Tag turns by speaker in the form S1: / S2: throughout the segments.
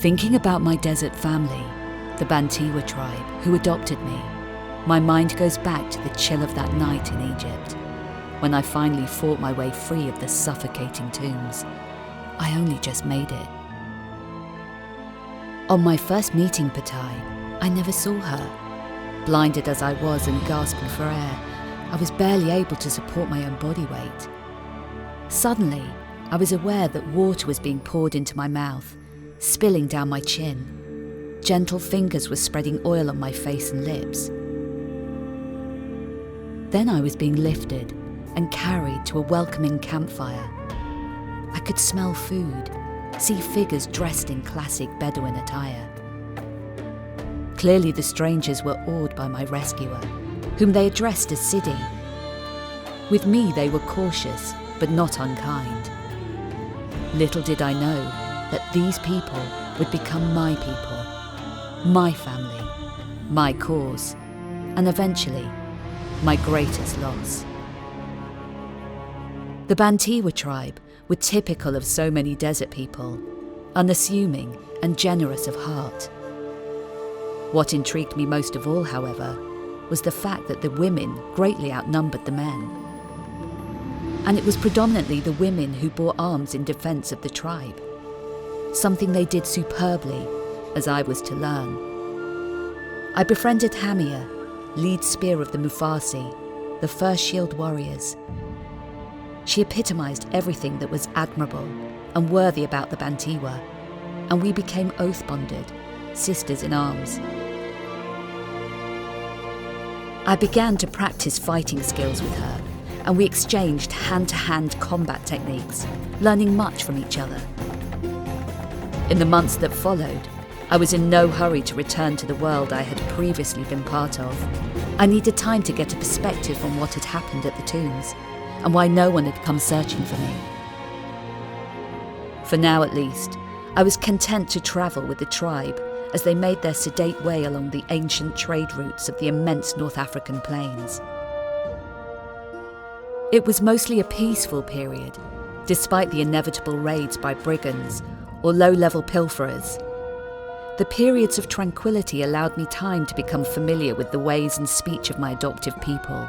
S1: Thinking about my desert family, the Bantiwa tribe, who adopted me, my mind goes back to the chill of that night in Egypt, when I finally fought my way free of the suffocating tombs. I only just made it. On my first meeting Patai, I never saw her. Blinded as I was and gasping for air, I was barely able to support my own body weight. Suddenly, I was aware that water was being poured into my mouth, spilling down my chin. Gentle fingers were spreading oil on my face and lips. Then I was being lifted and carried to a welcoming campfire. I could smell food, see figures dressed in classic Bedouin attire. Clearly the strangers were awed by my rescuer, whom they addressed as Sidi. With me they were cautious, but not unkind. Little did I know that these people would become my people, my family, my cause, and eventually, my greatest loss. The Bantiwa tribe were typical of so many desert people, unassuming and generous of heart. What intrigued me most of all, however, was the fact that the women greatly outnumbered the men. And it was predominantly the women who bore arms in defence of the tribe, something they did superbly, as I was to learn. I befriended Hamia, lead spear of the Mufasi, the first shield warriors. She epitomised everything that was admirable and worthy about the Bantiwa, and we became oath-bonded, sisters in arms. I began to practice fighting skills with her, and we exchanged hand-to-hand combat techniques, learning much from each other. In the months that followed, I was in no hurry to return to the world I had previously been part of. I needed time to get a perspective on what had happened at the tombs, and why no one had come searching for me. For now at least, I was content to travel with the tribe as they made their sedate way along the ancient trade routes of the immense North African plains. It was mostly a peaceful period, despite the inevitable raids by brigands or low-level pilferers. The periods of tranquility allowed me time to become familiar with the ways and speech of my adoptive people.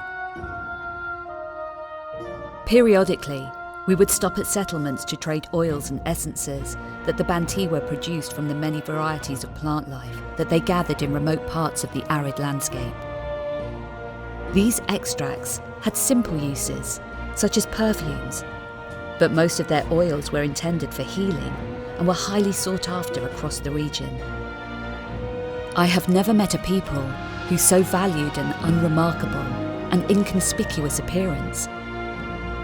S1: Periodically, we would stop at settlements to trade oils and essences that the Bantiwa produced from the many varieties of plant life that they gathered in remote parts of the arid landscape. These extracts had simple uses, such as perfumes, but most of their oils were intended for healing and were highly sought after across the region. I have never met a people who so valued an unremarkable and inconspicuous appearance.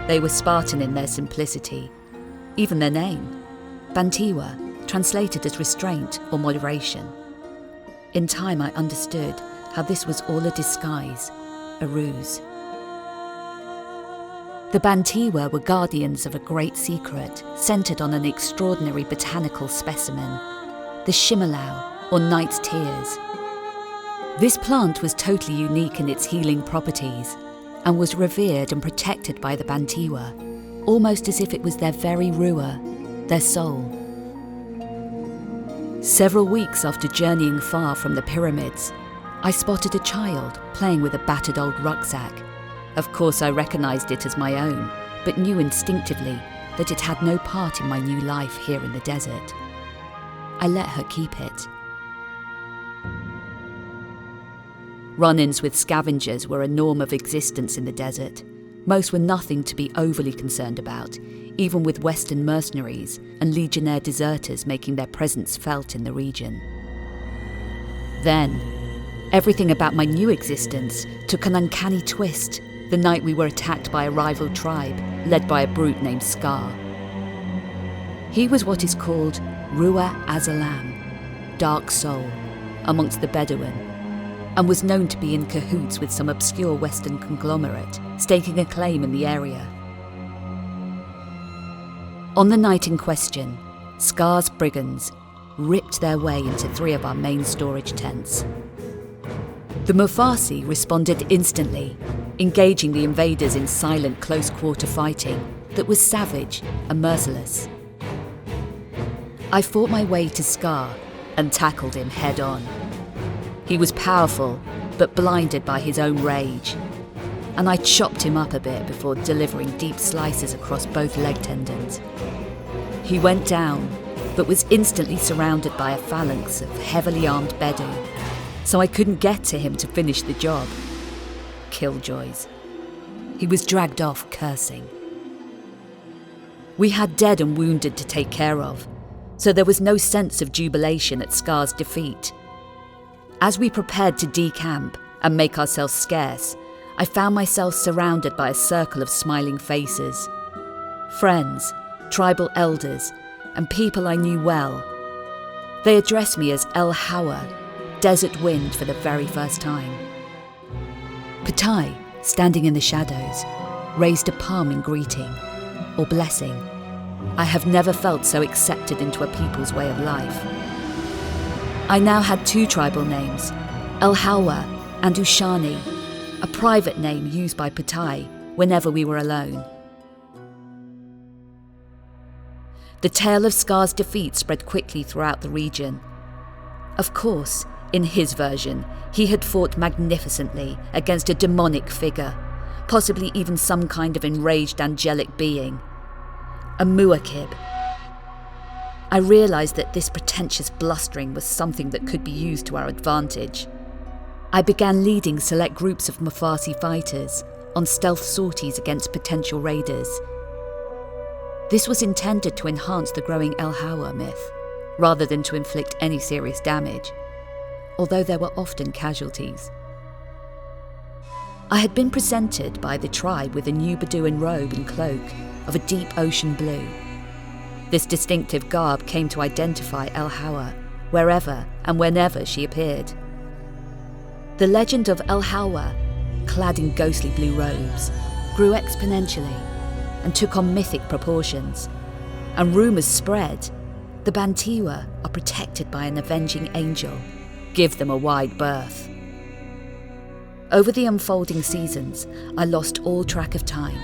S1: They were Spartan in their simplicity, even their name, Bantiwa, translated as restraint or moderation. In time I understood how this was all a disguise, a ruse. The Bantiwa were guardians of a great secret centred on an extraordinary botanical specimen, the shimalau, or night's tears. This plant was totally unique in its healing properties and was revered and protected by the Bantiwa, almost as if it was their very ruah, their soul. Several weeks after journeying far from the pyramids, I spotted a child playing with a battered old rucksack. Of course I recognised it as my own, but knew instinctively that it had no part in my new life here in the desert. I let her keep it. Run-ins with scavengers were a norm of existence in the desert. Most were nothing to be overly concerned about, even with Western mercenaries and legionnaire deserters making their presence felt in the region. Then, everything about my new existence took an uncanny twist the night we were attacked by a rival tribe led by a brute named Scar. He was what is called Ruah Azalam, dark soul, amongst the Bedouin, and was known to be in cahoots with some obscure Western conglomerate, staking a claim in the area. On the night in question, Scar's brigands ripped their way into 3 of our main storage tents. The Mufasi responded instantly, engaging the invaders in silent close-quarter fighting that was savage and merciless. I fought my way to Scar and tackled him head on. He was powerful, but blinded by his own rage, and I chopped him up a bit before delivering deep slices across both leg tendons. He went down, but was instantly surrounded by a phalanx of heavily armed Bedu, so I couldn't get to him to finish the job. Killjoys. He was dragged off cursing. We had dead and wounded to take care of, so there was no sense of jubilation at Scar's defeat. As we prepared to decamp and make ourselves scarce, I found myself surrounded by a circle of smiling faces. Friends, tribal elders, and people I knew well. They addressed me as Elhawa, Desert Wind, for the very first time. Patai, standing in the shadows, raised a palm in greeting, or blessing. I have never felt so accepted into a people's way of life. I now had 2 tribal names, Elhawa and Ushani, a private name used by Patai whenever we were alone. The tale of Scar's defeat spread quickly throughout the region. Of course, in his version, he had fought magnificently against a demonic figure, possibly even some kind of enraged angelic being. A Muakib. I realised that this pretentious blustering was something that could be used to our advantage. I began leading select groups of Mufasi fighters on stealth sorties against potential raiders. This was intended to enhance the growing Elhawa myth, rather than to inflict any serious damage, although there were often casualties. I had been presented by the tribe with a new Bedouin robe and cloak of a deep ocean blue. This distinctive garb came to identify Elhawa wherever and whenever she appeared. The legend of Elhawa, clad in ghostly blue robes, grew exponentially and took on mythic proportions, and rumours spread the Bantiwa are protected by an avenging angel. Give them a wide berth. Over the unfolding seasons, I lost all track of time.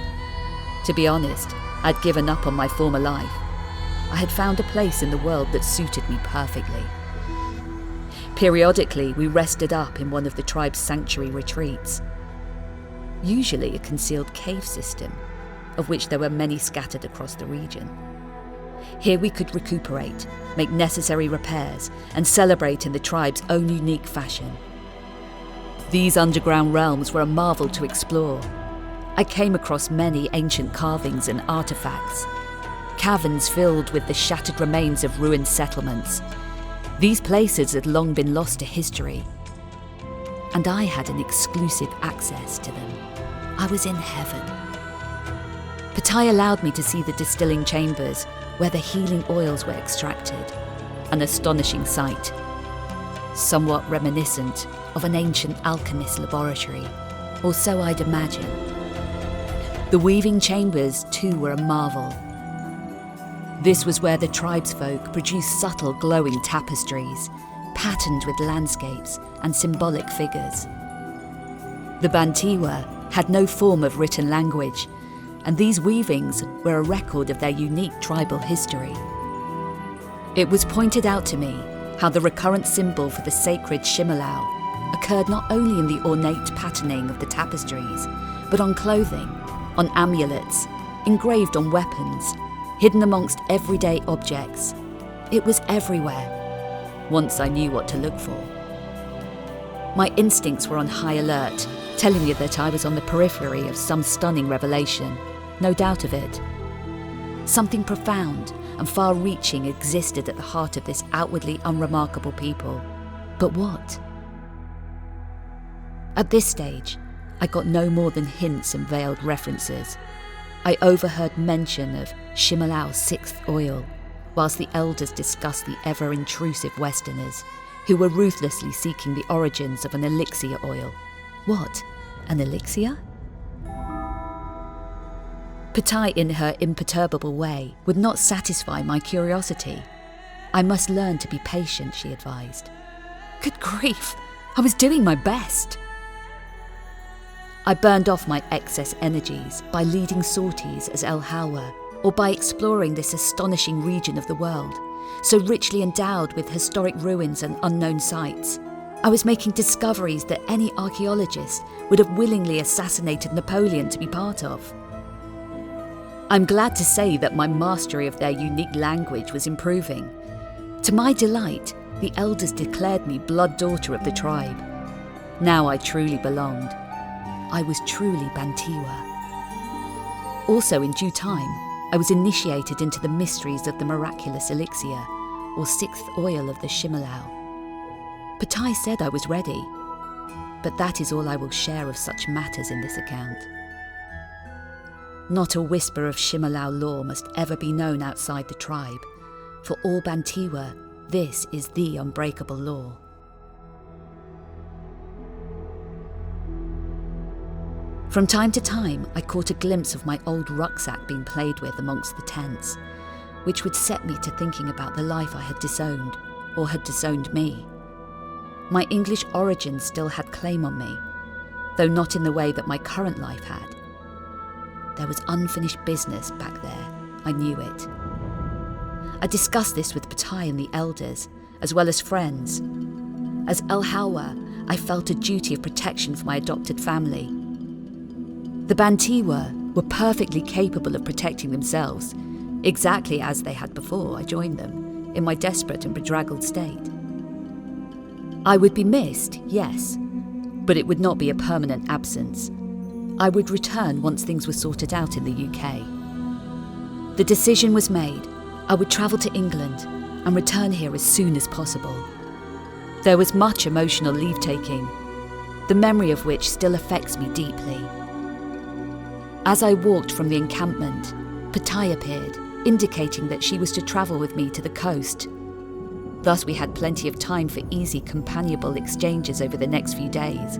S1: To be honest, I'd given up on my former life. I had found a place in the world that suited me perfectly. Periodically, we rested up in one of the tribe's sanctuary retreats, usually a concealed cave system, of which there were many scattered across the region. Here we could recuperate, make necessary repairs, and celebrate in the tribe's own unique fashion. These underground realms were a marvel to explore. I came across many ancient carvings and artifacts, caverns filled with the shattered remains of ruined settlements. These places had long been lost to history, and I had an exclusive access to them. I was in heaven. Patai allowed me to see the distilling chambers where the healing oils were extracted, an astonishing sight, somewhat reminiscent of an ancient alchemist's laboratory, or so I'd imagine. The weaving chambers too were a marvel. This was where the tribesfolk produced subtle glowing tapestries, patterned with landscapes and symbolic figures. The Bantiwa had no form of written language, and these weavings were a record of their unique tribal history. It was pointed out to me how the recurrent symbol for the sacred Shimalau occurred not only in the ornate patterning of the tapestries, but on clothing, on amulets, engraved on weapons, hidden amongst everyday objects. It was everywhere, once I knew what to look for. My instincts were on high alert, telling me that I was on the periphery of some stunning revelation, no doubt of it. Something profound and far-reaching existed at the heart of this outwardly unremarkable people. But what? At this stage, I got no more than hints and veiled references. I overheard mention of Shimalau's sixth oil, whilst the elders discussed the ever-intrusive Westerners, who were ruthlessly seeking the origins of an elixir oil. What? An elixir? Patai, in her imperturbable way, would not satisfy my curiosity. I must learn to be patient, she advised. Good grief, I was doing my best. I burned off my excess energies by leading sorties as Elhawa, or by exploring this astonishing region of the world, so richly endowed with historic ruins and unknown sites. I was making discoveries that any archaeologist would have willingly assassinated Napoleon to be part of. I'm glad to say that my mastery of their unique language was improving. To my delight, the elders declared me blood daughter of the tribe. Now I truly belonged. I was truly Bantiwa. Also, in due time, I was initiated into the mysteries of the miraculous elixir, or sixth oil of the Shimalau. Patai said I was ready, but that is all I will share of such matters in this account. Not a whisper of Shimalau lore must ever be known outside the tribe. For all Bantiwa, this is the unbreakable law. From time to time, I caught a glimpse of my old rucksack being played with amongst the tents, which would set me to thinking about the life I had disowned, or had disowned me. My English origins still had claim on me, though not in the way that my current life had. There was unfinished business back there, I knew it. I discussed this with Patai and the elders, as well as friends. As Elhawa, I felt a duty of protection for my adopted family. The Bantiwa were perfectly capable of protecting themselves, exactly as they had before I joined them, in my desperate and bedraggled state. I would be missed, yes, but it would not be a permanent absence. I would return once things were sorted out in the UK. The decision was made. I would travel to England and return here as soon as possible. There was much emotional leave-taking, the memory of which still affects me deeply. As I walked from the encampment, Patai appeared, indicating that she was to travel with me to the coast. Thus we had plenty of time for easy, companionable exchanges over the next few days.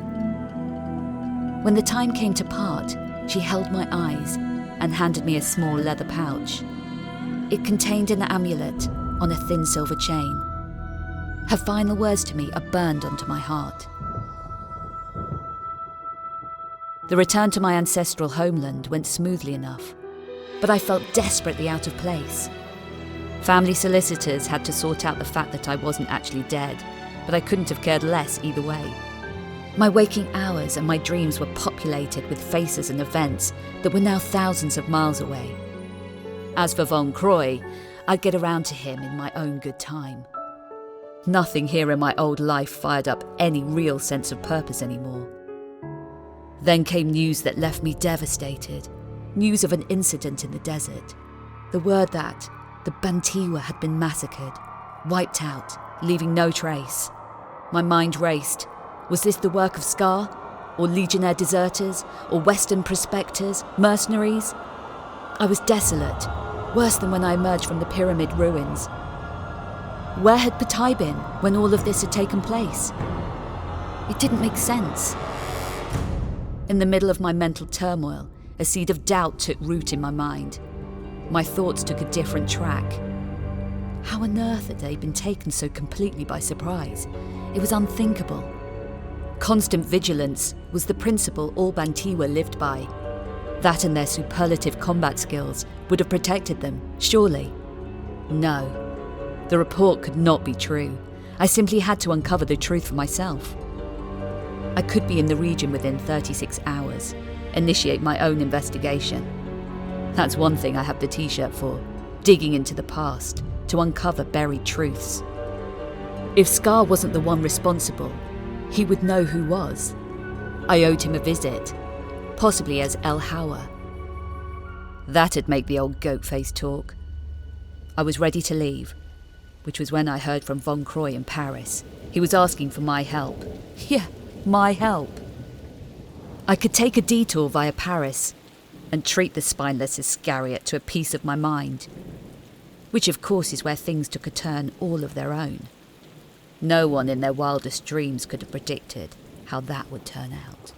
S1: When the time came to part, she held my eyes and handed me a small leather pouch. It contained an amulet on a thin silver chain. Her final words to me are burned onto my heart. The return to my ancestral homeland went smoothly enough, but I felt desperately out of place. Family solicitors had to sort out the fact that I wasn't actually dead, but I couldn't have cared less either way. My waking hours and my dreams were populated with faces and events that were now thousands of miles away. As for Von Croy, I'd get around to him in my own good time. Nothing here in my old life fired up any real sense of purpose anymore. Then came news that left me devastated. News of an incident in the desert. The word that the Bantiwa had been massacred, wiped out, leaving no trace. My mind raced. Was this the work of Scar? Or Legionnaire deserters? Or Western prospectors? Mercenaries? I was desolate, worse than when I emerged from the pyramid ruins. Where had Patai been when all of this had taken place? It didn't make sense. In the middle of my mental turmoil, a seed of doubt took root in my mind. My thoughts took a different track. How on earth had they been taken so completely by surprise? It was unthinkable. Constant vigilance was the principle all Bantiwa lived by. That and their superlative combat skills would have protected them, surely. No. The report could not be true. I simply had to uncover the truth for myself. I could be in the region within 36 hours, initiate my own investigation. That's one thing I have the t-shirt for, digging into the past to uncover buried truths. If Scar wasn't the one responsible, he would know who was. I owed him a visit, possibly as Elhawa. That'd make the old goat-face talk. I was ready to leave, which was when I heard from Von Croy in Paris. He was asking for my help. Yeah, my help. I could take a detour via Paris and treat the spineless Iscariot to a piece of my mind, which of course is where things took a turn all of their own. No one in their wildest dreams could have predicted how that would turn out.